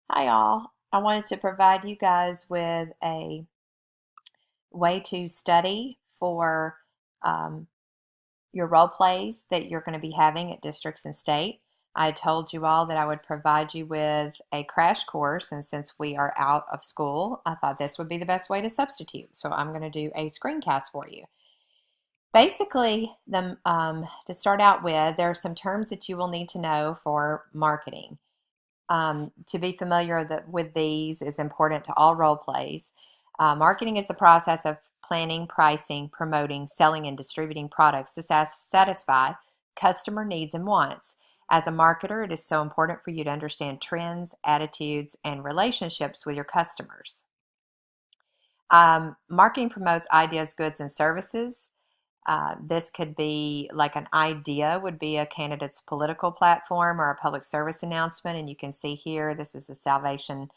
Hi all. I wanted to provide you guys with a way to study for um, your role plays that you're going to be having at districts and state. I told you all that I would provide you with a crash course, and since we are out of school, I thought this would be the best way to substitute. So I'm going to do a screencast for you. Basically, to start out with, there are some terms that you will need to know for marketing. To be familiar with these is important to all role plays. Marketing is the process of planning, pricing, promoting, selling, and distributing products to satisfy customer needs and wants. As a marketer, it is so important for you to understand trends, attitudes, and relationships with your customers. Marketing promotes ideas, goods, and services. This could be like an idea would be a candidate's political platform or a public service announcement. And you can see here, this is the Salvation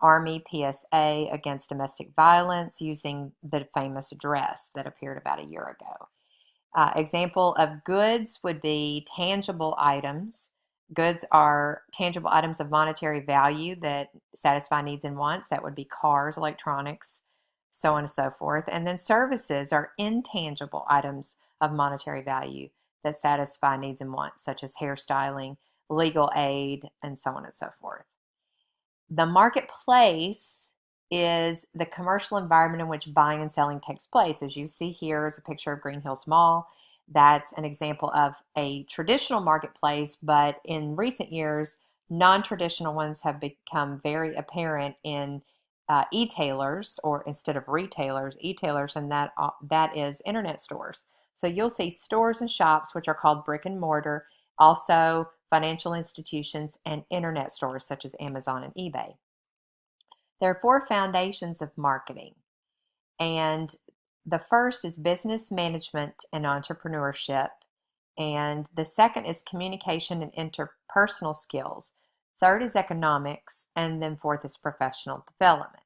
Army PSA against domestic violence using the famous dress that appeared about a year ago. Example of goods would be tangible items. Goods are tangible items of monetary value that satisfy needs and wants. That would be cars, electronics, so on and so forth. And then services are intangible items of monetary value that satisfy needs and wants, such as hairstyling, legal aid, and so on and so forth. The marketplace is the commercial environment in which buying and selling takes place. As you see here is a picture of Green Hills Mall. That's an example of a traditional marketplace, but in recent years, non-traditional ones have become very apparent in e-tailers, or instead of retailers, e-tailers, and that is internet stores. So you'll see stores and shops, which are called brick and mortar, also financial institutions and internet stores such as Amazon and eBay. There are four foundations of marketing, and the first is business management and entrepreneurship, and the second is communication and interpersonal skills. Third is economics, and then fourth is professional development.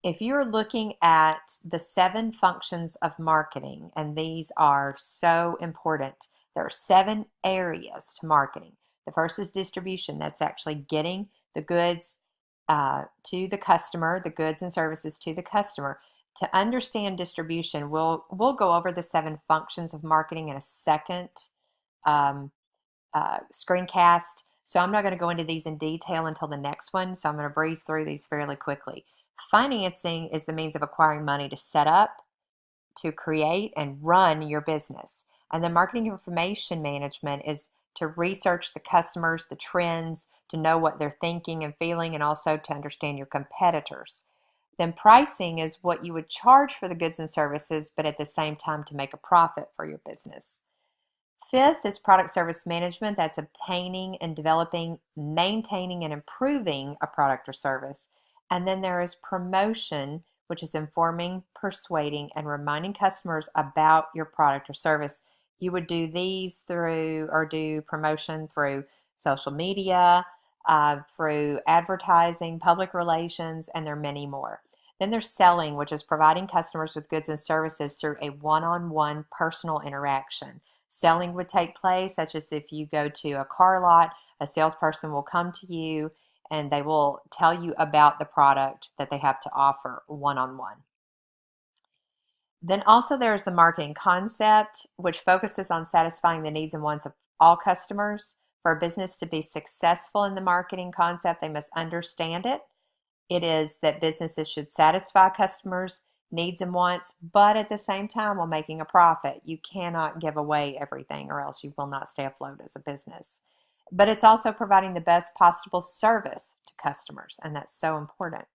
If you're looking at the 7 functions of marketing, and these are so important, there are 7 areas to marketing. The first is distribution. That's actually getting the goods to the customer, the goods and services to the customer. To understand distribution, we'll go over the 7 functions of marketing in a second um, screencast. So I'm not going to go into these in detail until the next one. So I'm going to breeze through these fairly quickly. Financing is the means of acquiring money to set up, to create, and run your business. And then marketing information management is to research the customers, the trends, to know what they're thinking and feeling, and also to understand your competitors. Then pricing is what you would charge for the goods and services, but at the same time to make a profit for your business. Fifth is product service management. That's obtaining and developing, maintaining, and improving a product or service. And then there is promotion, which is informing, persuading, and reminding customers about your product or service. You would do these through, or do promotion through social media, through advertising, public relations, and there are many more. Then there's selling, which is providing customers with goods and services through a one-on-one personal interaction. Selling would take place, such as if you go to a car lot, a salesperson will come to you and they will tell you about the product that they have to offer one-on-one. Then also there's the marketing concept, which focuses on satisfying the needs and wants of all customers. For a business to be successful in the marketing concept, they must understand it. It is that businesses should satisfy customers' needs and wants, but at the same time while making a profit. You cannot give away everything or else you will not stay afloat as a business. But it's also providing the best possible service to customers, and that's so important.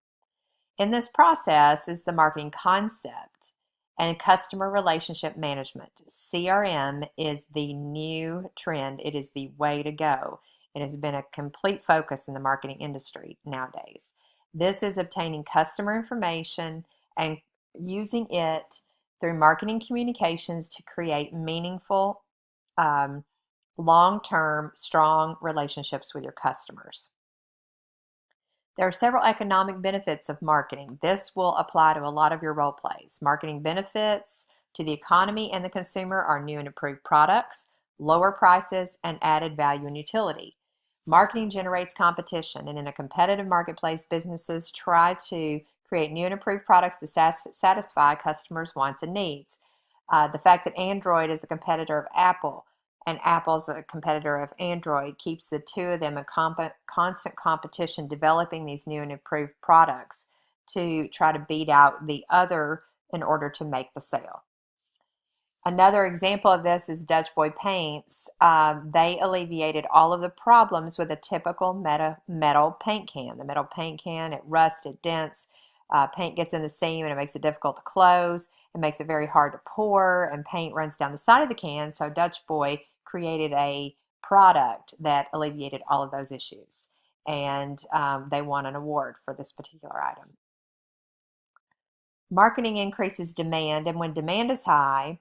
In this process is the marketing concept and customer relationship management. CRM is the new trend. It is the way to go. It has been a complete focus in the marketing industry nowadays. This is obtaining customer information and using it through marketing communications to create meaningful, long-term, strong relationships with your customers. There are several economic benefits of marketing. This will apply to a lot of your role plays. Marketing benefits to the economy and the consumer are new and improved products, lower prices, and added value and utility. Marketing generates competition, and in a competitive marketplace, businesses try to create new and improved products that satisfy customers' wants and needs. The fact that Android is a competitor of Apple and Apple's a competitor of Android keeps the two of them in constant competition, developing these new and improved products to try to beat out the other in order to make the sale. Another example of this is Dutch Boy Paints. They alleviated all of the problems with a typical metal paint can. The metal paint can, it rusts, it dents, paint gets in the seam and it makes it difficult to close. It makes it very hard to pour and paint runs down the side of the can. So Dutch Boy created a product that alleviated all of those issues. And they won an award for this particular item. Marketing increases demand, and when demand is high,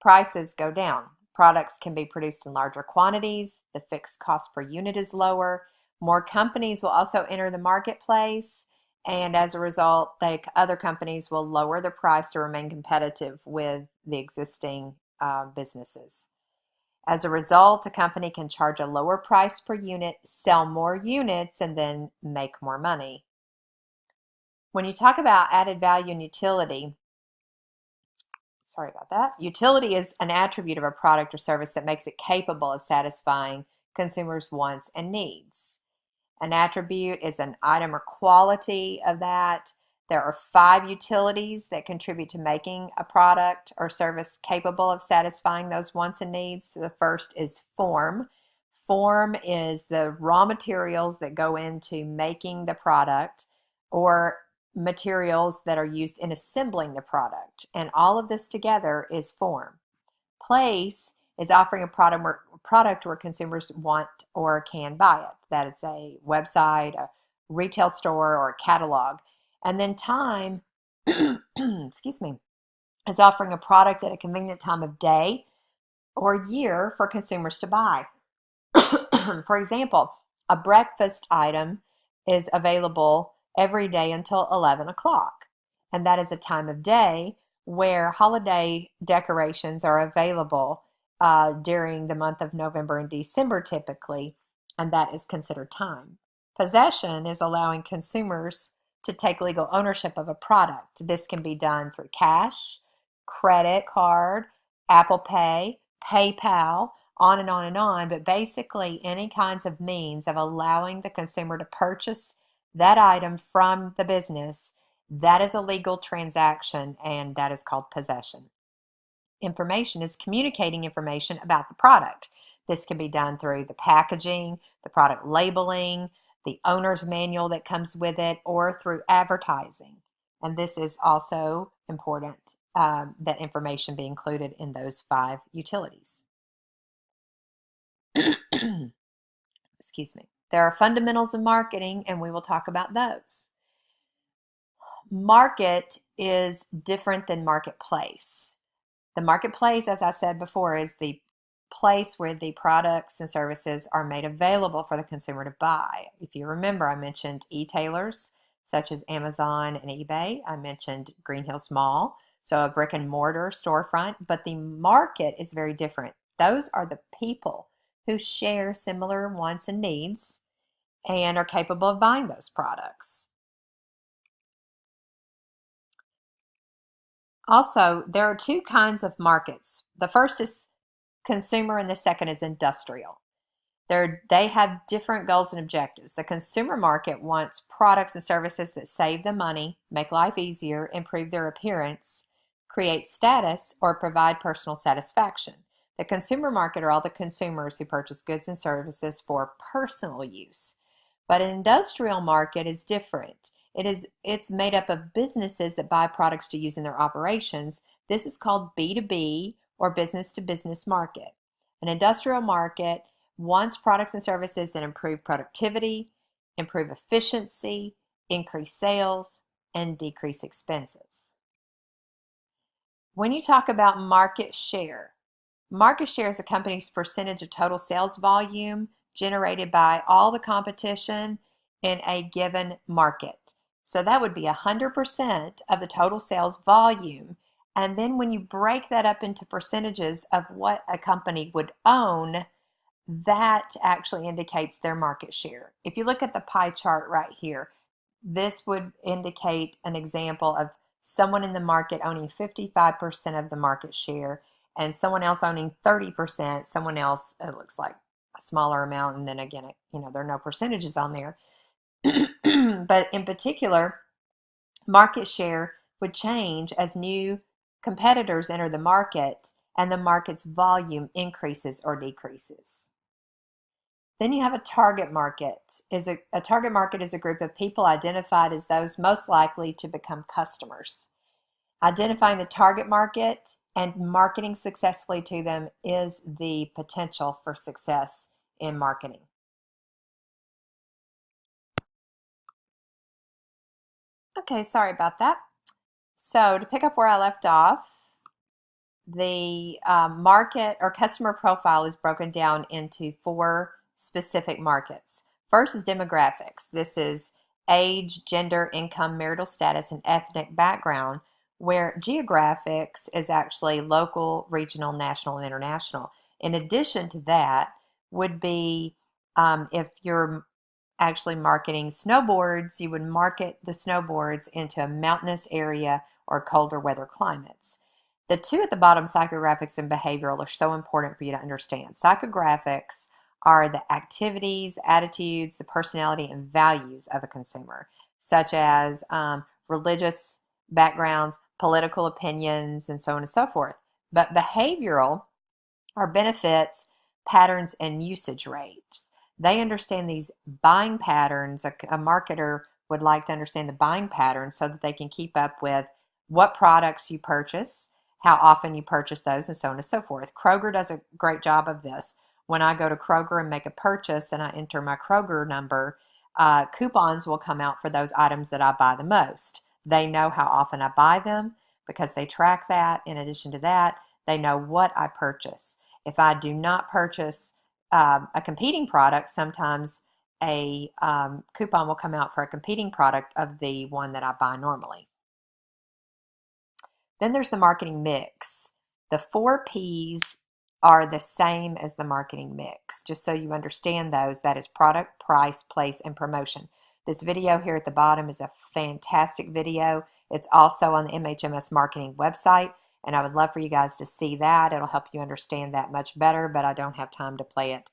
prices go down. Products can be produced in larger quantities. The fixed cost per unit is lower. More companies will also enter the marketplace, and as a result, other companies will lower the price to remain competitive with the existing businesses. As a result, a company can charge a lower price per unit, sell more units, and then make more money. When you talk about added value and utility, sorry about that. Utility is an attribute of a product or service that makes it capable of satisfying consumers' wants and needs. An attribute is an item or quality of that. There are 5 utilities that contribute to making a product or service capable of satisfying those wants and needs. The first is form. Form is the raw materials that go into making the product or materials that are used in assembling the product, and all of this together is form. Place is offering a product where consumers want or can buy it. That is a website, a retail store, or a catalog. And then time, excuse me, is offering a product at a convenient time of day or year for consumers to buy. For example, a breakfast item is available every day until 11 o'clock. And that is a time of day where holiday decorations are available during the month of November and December typically, and that is considered time. Possession is allowing consumers to take legal ownership of a product. This can be done through cash, credit card, Apple Pay, PayPal, on and on and on, but basically any kinds of means of allowing the consumer to purchase that item from the business, that is a legal transaction, and that is called possession. Information is communicating information about the product. This can be done through the packaging, the product labeling, the owner's manual that comes with it, or through advertising. And this is also important, that information be included in those 5 utilities. Excuse me. There are fundamentals of marketing, and we will talk about those. Market is different than marketplace. The marketplace, as I said before, is the place where the products and services are made available for the consumer to buy. If you remember, I mentioned e-tailers such as Amazon and eBay. I mentioned Green Hills Mall, so a brick and mortar storefront, but the market is very different. Those are the people who share similar wants and needs and are capable of buying those products. Also, there are 2 kinds of markets. The first is consumer and the second is industrial. They have different goals and objectives. The consumer market wants products and services that save them money, make life easier, improve their appearance, create status, or provide personal satisfaction. The consumer market are all the consumers who purchase goods and services for personal use. But an industrial market is different. It's made up of businesses that buy products to use in their operations. This is called B2B or business to business market. An industrial market wants products and services that improve productivity, improve efficiency, increase sales, and decrease expenses. When you talk about market share is a company's percentage of total sales volume generated by all the competition in a given market. So that would be 100% of the total sales volume. And then when you break that up into percentages of what a company would own, that actually indicates their market share. If you look at the pie chart right here, this would indicate an example of someone in the market owning 55% of the market share and someone else owning 30%, someone else, it looks like a smaller amount, and then again, there are no percentages on there. But in particular, market share would change as new competitors enter the market and the market's volume increases or decreases. Then you have a target market. A target market is a group of people identified as those most likely to become customers. Identifying the target market and marketing successfully to them is the potential for success in marketing. Okay, sorry about that. So to pick up where I left off, the market or customer profile is broken down into 4 specific markets. First is demographics. This is age, gender, income, marital status, and ethnic background, where geographics is actually local, regional, national, and international. In addition to that would be if you're actually marketing snowboards, you would market the snowboards into a mountainous area or colder weather climates. The 2 at the bottom, psychographics and behavioral, are so important for you to understand. Psychographics are the activities, attitudes, the personality, and values of a consumer, such as religious backgrounds, political opinions, and so on and so forth. But behavioral are benefits, patterns, and usage rates. They understand these buying patterns. A marketer would like to understand the buying patterns so that they can keep up with what products you purchase, how often you purchase those, and so on and so forth. Kroger does a great job of this. When I go to Kroger and make a purchase and I enter my Kroger number, coupons will come out for those items that I buy the most. They know how often I buy them because they track that. In addition to that, they know what I purchase. If I do not purchase a competing product, sometimes a coupon will come out for a competing product of the one that I buy normally. Then there's the marketing mix. The 4 P's are the same as the marketing mix. Just so you understand those, that is product, price, place, and promotion. This video here at the bottom is a fantastic video. It's also on the MHMS marketing website, and I would love for you guys to see that. It'll help you understand that much better, but I don't have time to play it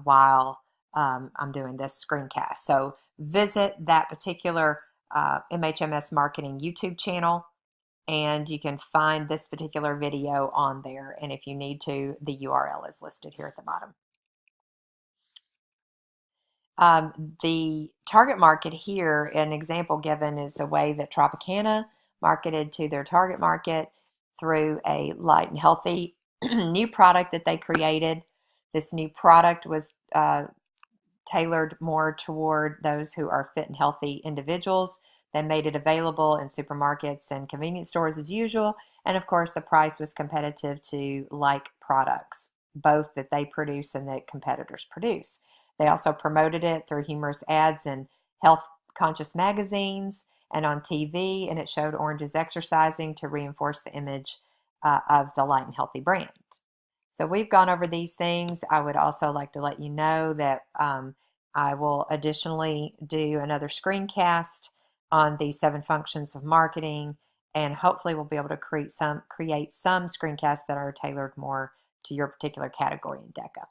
while I'm doing this screencast. So visit that particular MHMS marketing YouTube channel, and you can find this particular video on there. And if you need to, the URL is listed here at the bottom. The target market here, an example given is a way that Tropicana marketed to their target market through a light and healthy new product that they created. This new product was tailored more toward those who are fit and healthy individuals. They made it available in supermarkets and convenience stores as usual. And of course, the price was competitive to like products, both that they produce and that competitors produce. They also promoted it through humorous ads in health-conscious magazines and on TV, and it showed oranges exercising to reinforce the image of the light and healthy brand. So we've gone over these things. I would also like to let you know that I will additionally do another screencast on the 7 functions of marketing, and hopefully we'll be able to create some screencasts that are tailored more to your particular category in DECA.